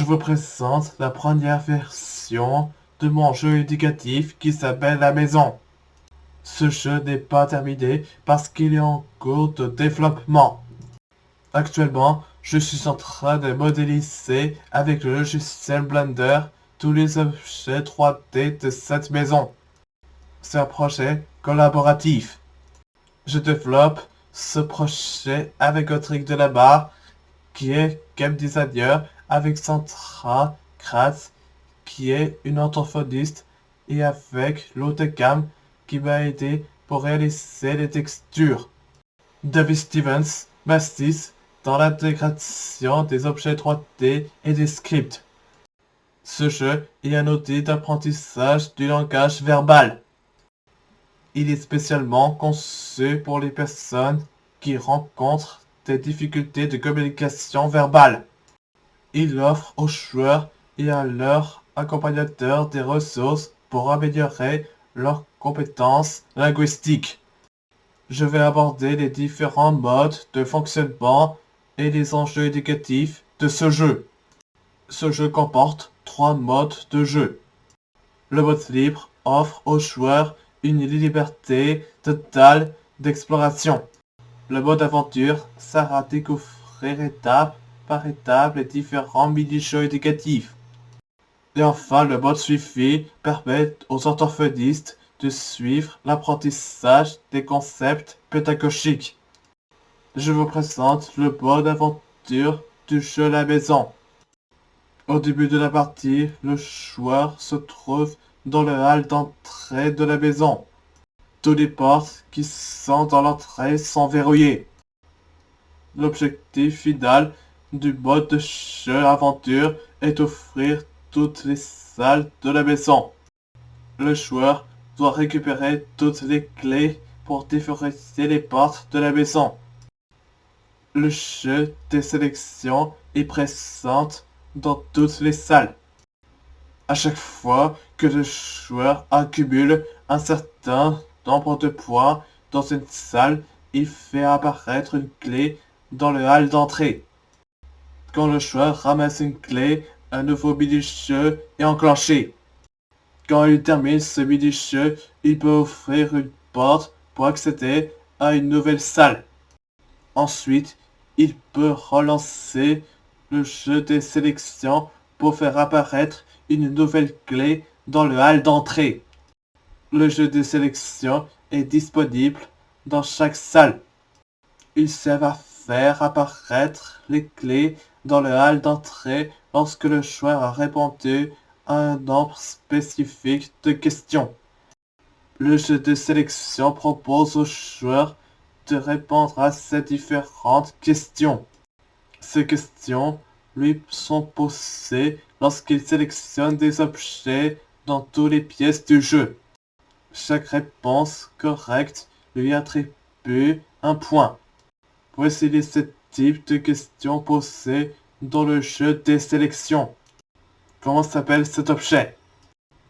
Je vous présente la première version de mon jeu éducatif qui s'appelle La Maison. Ce jeu n'est pas terminé parce qu'il est en cours de développement. Actuellement, je suis en train de modéliser avec le logiciel Blender tous les objets 3D de cette maison. C'est un projet collaboratif. Je développe ce projet avec Audric Delabarre, qui est game designer, avec Sandra Kratz, qui est une orthophoniste, et avec l'AutoCAM, qui m'a aidé pour réaliser les textures. David Stevens m'assiste dans l'intégration des objets 3D et des scripts. Ce jeu est un outil d'apprentissage du langage verbal. Il est spécialement conçu pour les personnes qui rencontrent des difficultés de communication verbale. Il offre aux joueurs et à leurs accompagnateurs des ressources pour améliorer leurs compétences linguistiques. Je vais aborder les différents modes de fonctionnement et les enjeux éducatifs de ce jeu. Ce jeu comporte 3 modes de jeu. Le mode libre offre aux joueurs une liberté totale d'exploration. Le mode aventure sert à découvrir étape par étape les différents mini-jeux éducatifs. Et enfin, le mode suivi permet aux orthophonistes de suivre l'apprentissage des concepts pédagogiques. Je vous présente le mode aventure du jeu La Maison. Au début de la partie, le joueur se trouve dans le hall d'entrée de la maison. Toutes les portes qui sont dans l'entrée sont verrouillées. L'objectif final du mode de jeu aventure est d'offrir toutes les salles de la maison. Le joueur doit récupérer toutes les clés pour déverrouiller les portes de la maison. Le jeu des sélections est présent dans toutes les salles. À chaque fois que le joueur accumule un certain nombre de points dans une salle, il fait apparaître une clé dans le hall d'entrée. Quand le joueur ramasse une clé, un nouveau mini-jeu est enclenché. Quand il termine ce mini-jeu, il peut ouvrir une porte pour accéder à une nouvelle salle. Ensuite, il peut relancer le jeu des sélections pour faire apparaître une nouvelle clé dans le hall d'entrée. Le jeu des sélections est disponible dans chaque salle. Il sert à faire apparaître les clés dans le hall d'entrée lorsque le joueur a répondu à un nombre spécifique de questions. Le jeu de sélection propose aux joueurs de répondre à ces différentes questions. Ces questions lui sont posées lorsqu'il sélectionne des objets dans toutes les pièces du jeu. Chaque réponse correcte lui attribue un point. Voici les 7 types de questions posées dans le jeu des sélections. Comment s'appelle cet objet?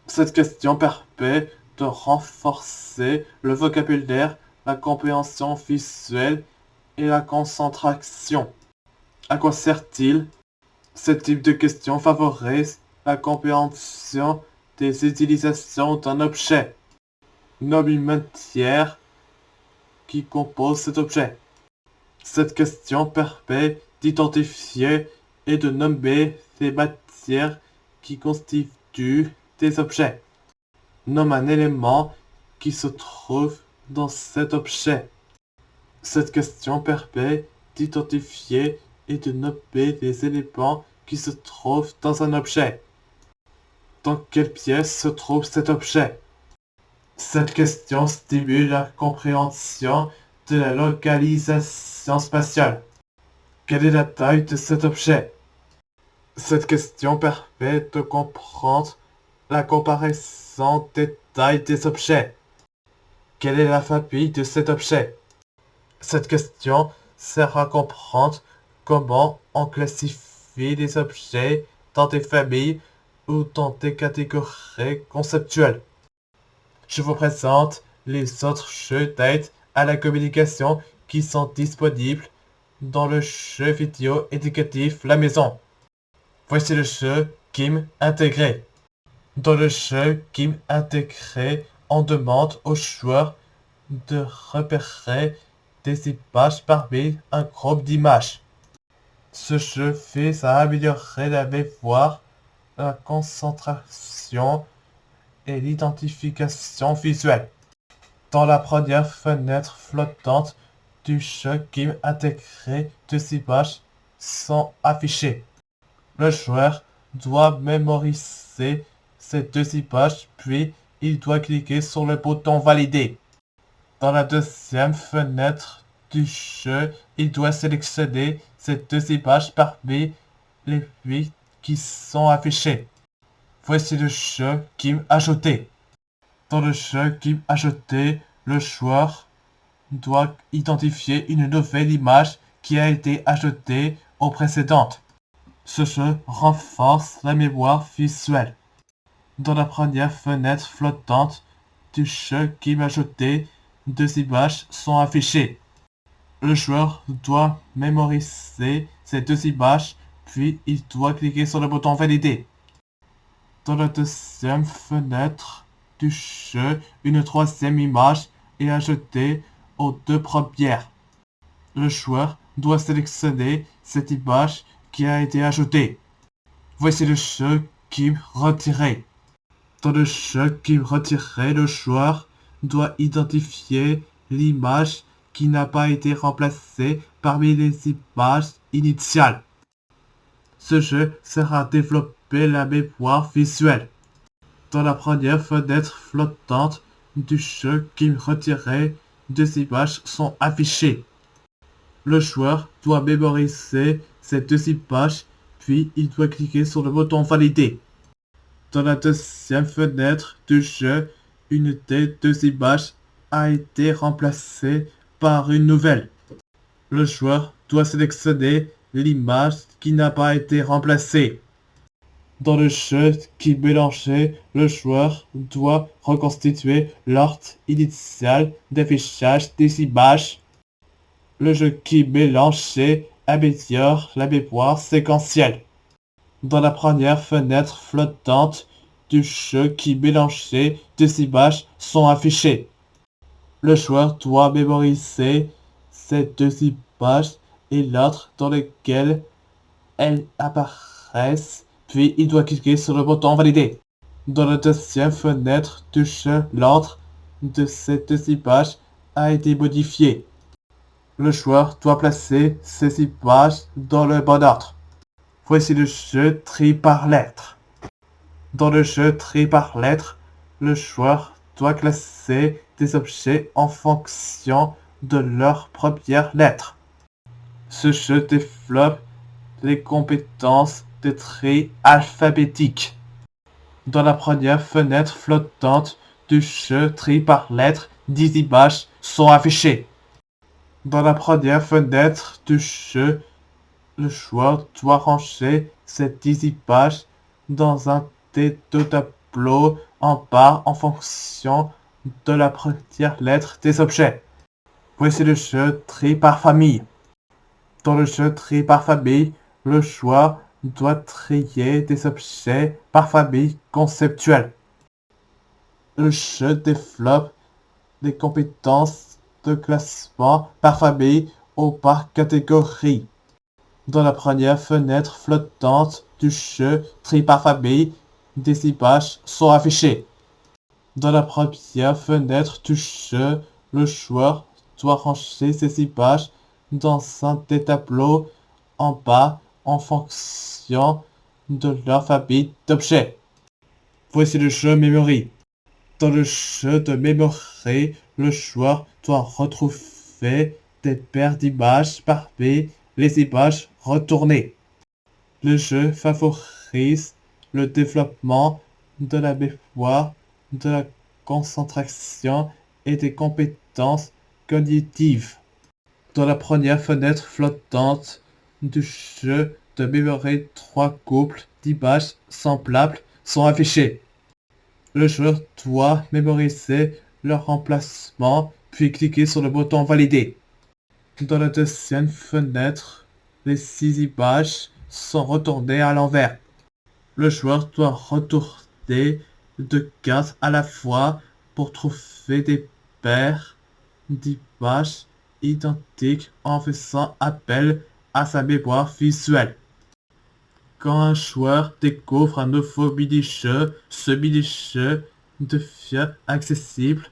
Cette question permet de renforcer le vocabulaire, la compréhension visuelle et la concentration. À quoi sert-il? Ce type de question favorise la compréhension des utilisations d'un objet. Nomme une matière qui compose cet objet. Cette question permet d'identifier et de nommer les matières qui constituent des objets. Nomme un élément qui se trouve dans cet objet. Cette question permet d'identifier et de nommer les éléments qui se trouvent dans un objet. Dans quelle pièce se trouve cet objet? Cette question stimule la compréhension de la localisation spatiale. Quelle est la taille de cet objet? Cette question permet de comprendre la comparaison des tailles des objets. Quelle est la famille de cet objet? Cette question sert à comprendre comment on classifie les objets dans des familles ou dans des catégories conceptuelles. Je vous présente les autres jeux d'aide à la communication qui sont disponibles dans le jeu vidéo éducatif La Maison. Voici le jeu Kim intégré. Dans le jeu Kim intégré, on demande aux joueurs de repérer des images parmi un groupe d'images. Ce jeu vise à améliorer la mémoire, la concentration et l'identification visuelle. Dans la première fenêtre flottante du jeu Kim intégré, deux images sont affichées. Le joueur doit mémoriser ces deux images, puis il doit cliquer sur le bouton Valider. Dans la deuxième fenêtre du jeu, il doit sélectionner ces deux images parmi les 8 qui sont affichées. Voici le jeu Kim ajouté. Dans le jeu Kim ajouté, le joueur doit identifier une nouvelle image qui a été ajoutée aux précédentes. Ce jeu renforce la mémoire visuelle. Dans la première fenêtre flottante du jeu Kim ajouté, deux images sont affichées. Le joueur doit mémoriser ces deux images, puis il doit cliquer sur le bouton Valider. Dans la deuxième fenêtre du jeu, une troisième image est ajoutée aux deux premières. Le joueur doit sélectionner cette image qui a été ajoutée. Voici le jeu Kim retiré. Dans le jeu Kim retiré, le joueur doit identifier l'image qui n'a pas été remplacée parmi les images initiales. Ce jeu sert à développer la mémoire visuelle. Dans la première fenêtre flottante du jeu Kim retiré, deux images sont affichées. Le joueur doit mémoriser ces deux images, puis il doit cliquer sur le bouton Valider. Dans la deuxième fenêtre du jeu, une des deux images a été remplacée par une nouvelle. Le joueur doit sélectionner l'image qui n'a pas été remplacée. Dans le jeu qui mélangé, le joueur doit reconstituer l'ordre initial d'affichage des images. Le jeu qui mélangé améliore la mémoire séquentielle. Dans la première fenêtre flottante du jeu qui mélangé, deux images sont affichées. Le joueur doit mémoriser ces deux images et l'ordre dans lequel elles apparaissent, puis il doit cliquer sur le bouton Valider. Dans la deuxième fenêtre du jeu, l'ordre de ces deux images a été modifié. Le joueur doit placer ces images dans le bon ordre. Voici le jeu tri par lettre. Dans le jeu tri par lettre, le joueur doit classer des objets en fonction de leur première lettre. Ce jeu développe les compétences de tri alphabétique. Dans la première fenêtre flottante du jeu tri par lettre, 10 images sont affichées. Dans la première fenêtre du jeu, le joueur doit ranger ces 10 images dans un des deux tableaux en bas en fonction de la première lettre des objets. Voici le jeu tri par famille. Dans le jeu tri par famille, le joueur doit trier des objets par famille conceptuelle. Le jeu développe des compétences de classement par famille ou par catégorie. Dans la première fenêtre flottante du jeu tri par famille, des images sont affichées. Dans la première fenêtre du jeu, le joueur doit ranger ces images dans un des tableaux en bas en fonction de leur famille d'objets. Voici le jeu Memory. Dans le jeu de Memory, le joueur doit retrouver des paires d'images parmi les images retournées. Le jeu favorise le développement de la mémoire, de la concentration et des compétences cognitives. Dans la première fenêtre flottante du jeu de Memory, 3 couples d'images semblables sont affichés. Le joueur doit mémoriser leur emplacement, puis cliquer sur le bouton Valider. Dans la deuxième fenêtre, les 6 images sont retournées à l'envers. Le joueur doit retourner 2 cartes à la fois pour trouver des paires d'images identiques en faisant appel à sa mémoire visuelle. Quand un joueur découvre un nouveau mini-jeu, ce mini-jeu devient accessible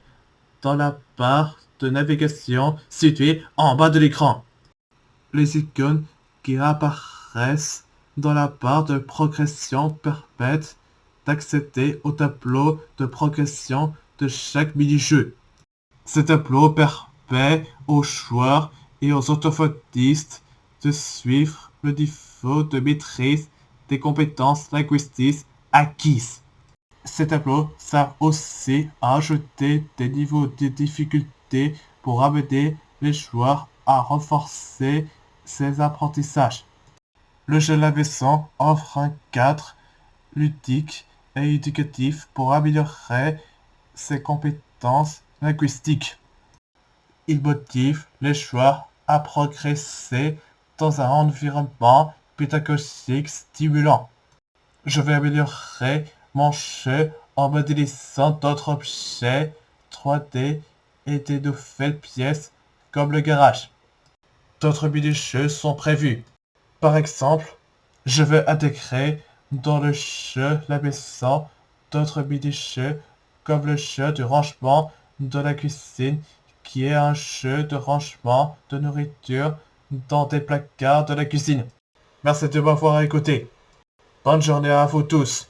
dans la barre de navigation située en bas de l'écran. Les icônes qui apparaissent dans la barre de progression permettent d'accéder au tableau de progression de chaque mini-jeu. Ce tableau permet aux joueurs et aux orthophonistes de suivre le niveau de maîtrise des compétences linguistiques acquises. Ces tableaux servent aussi à ajouter des niveaux de difficulté pour amener les joueurs à renforcer ses apprentissages. Le jeu La Leçon offre un cadre ludique et éducatif pour améliorer ses compétences linguistiques. Il motive les joueurs à progresser dans un environnement pédagogique stimulant. Je vais améliorer mon jeu en modélisant d'autres objets 3D et des nouvelles pièces comme le garage. D'autres mini-jeux sont prévus. Par exemple, je vais intégrer dans le jeu La Maison d'autres mini-jeux comme le jeu du rangement de la cuisine qui est un jeu de rangement de nourriture dans des placards de la cuisine. Merci de m'avoir écouté. Bonne journée à vous tous.